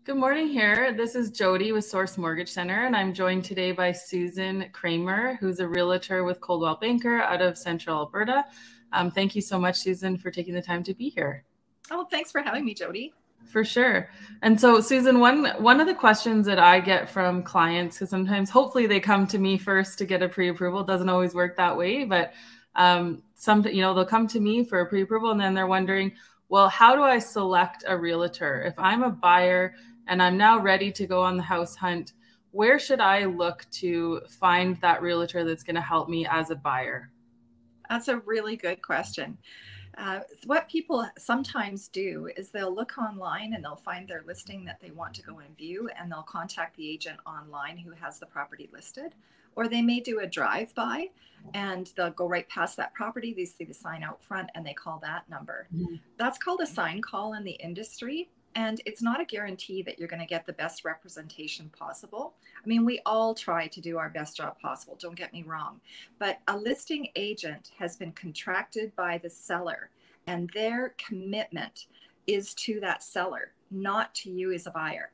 Good morning here. This is Jodi with Source Mortgage Center, and I'm joined today by Susan Kramer, who's a realtor with Coldwell Banker out of Central Alberta. Thank you so much, Susan, for taking the time to be here. Oh, thanks for having me, Jodi. For sure. And so, Susan, one of the questions that I get from clients, because sometimes hopefully they come to me first to get a pre-approval. It doesn't always work that way, but they'll come to me for a pre-approval and then they're wondering, well, how do I select a realtor? If I'm a buyer and I'm now ready to go on the house hunt, where should I look to find that realtor that's going to help me as a buyer? That's a really good question. What people sometimes do is they'll look online and they'll find their listing that they want to go and view, and they'll contact the agent online who has the property listed. Or they may do a drive-by and they'll go right past that property. They see the sign out front and they call that number. Mm-hmm. That's called a sign call in the industry. And it's not a guarantee that you're going to get the best representation possible. I mean, we all try to do our best job possible, don't get me wrong. But a listing agent has been contracted by the seller, and their commitment is to that seller, not to you as a buyer.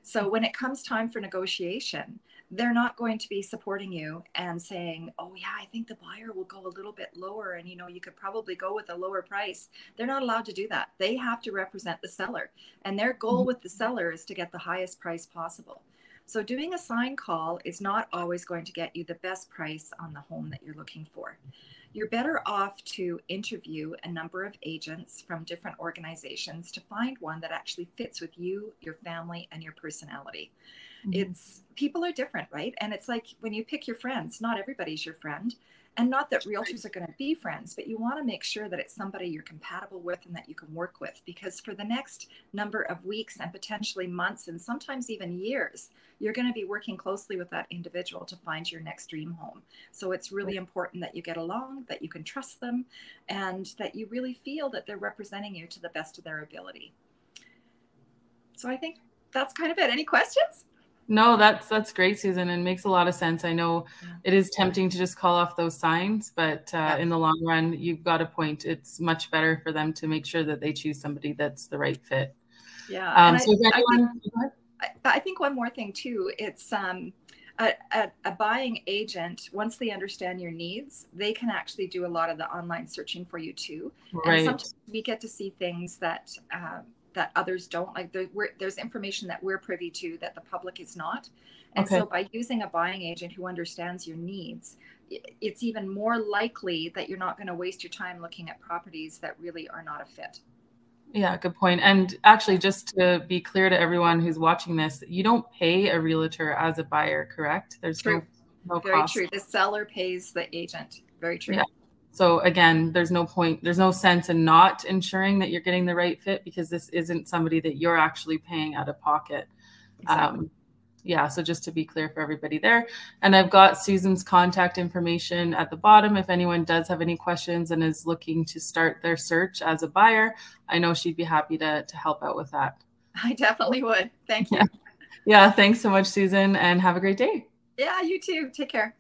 So when it comes time for negotiation, they're not going to be supporting you and saying, oh yeah, I think the buyer will go a little bit lower and you could probably go with a lower price. They're not allowed to do that. They have to represent the seller, and their goal with the seller is to get the highest price possible. So doing a sign call is not always going to get you the best price on the home that you're looking for. You're better off to interview a number of agents from different organizations to find one that actually fits with you, your family, and your personality. People are different, right? And it's like when you pick your friends, not everybody's your friend. And not that realtors are going to be friends, but you want to make sure that it's somebody you're compatible with and that you can work with, because for the next number of weeks and potentially months and sometimes even years, you're going to be working closely with that individual to find your next dream home. So it's really important that you get along, that you can trust them, and that you really feel that they're representing you to the best of their ability. So I think that's kind of it. Any questions? No, that's great, Susan, and makes a lot of sense. I know it is tempting to just call off those signs, but in the long run, you've got a point. It's much better for them to make sure that they choose somebody that's the right fit. Yeah. I think one more thing too, it's a buying agent, once they understand your needs, they can actually do a lot of the online searching for you too. Right. And sometimes we get to see things that that others don't. Like there's information that we're privy to that the public is not. And so by using a buying agent who understands your needs, it's even more likely that you're not going to waste your time looking at properties that really are not a fit. Yeah, good point. And actually, just to be clear to everyone who's watching this, you don't pay a realtor as a buyer, correct? There's no Very cost. true. The seller pays the agent. Very true. Yeah. So again, there's no sense in not ensuring that you're getting the right fit, because this isn't somebody that you're actually paying out of pocket. Exactly. Yeah, so just to be clear for everybody there. And I've got Susan's contact information at the bottom. If anyone does have any questions and is looking to start their search as a buyer, I know she'd be happy to help out with that. I definitely would. Thank you. Yeah, thanks so much, Susan, and have a great day. Yeah, you too. Take care.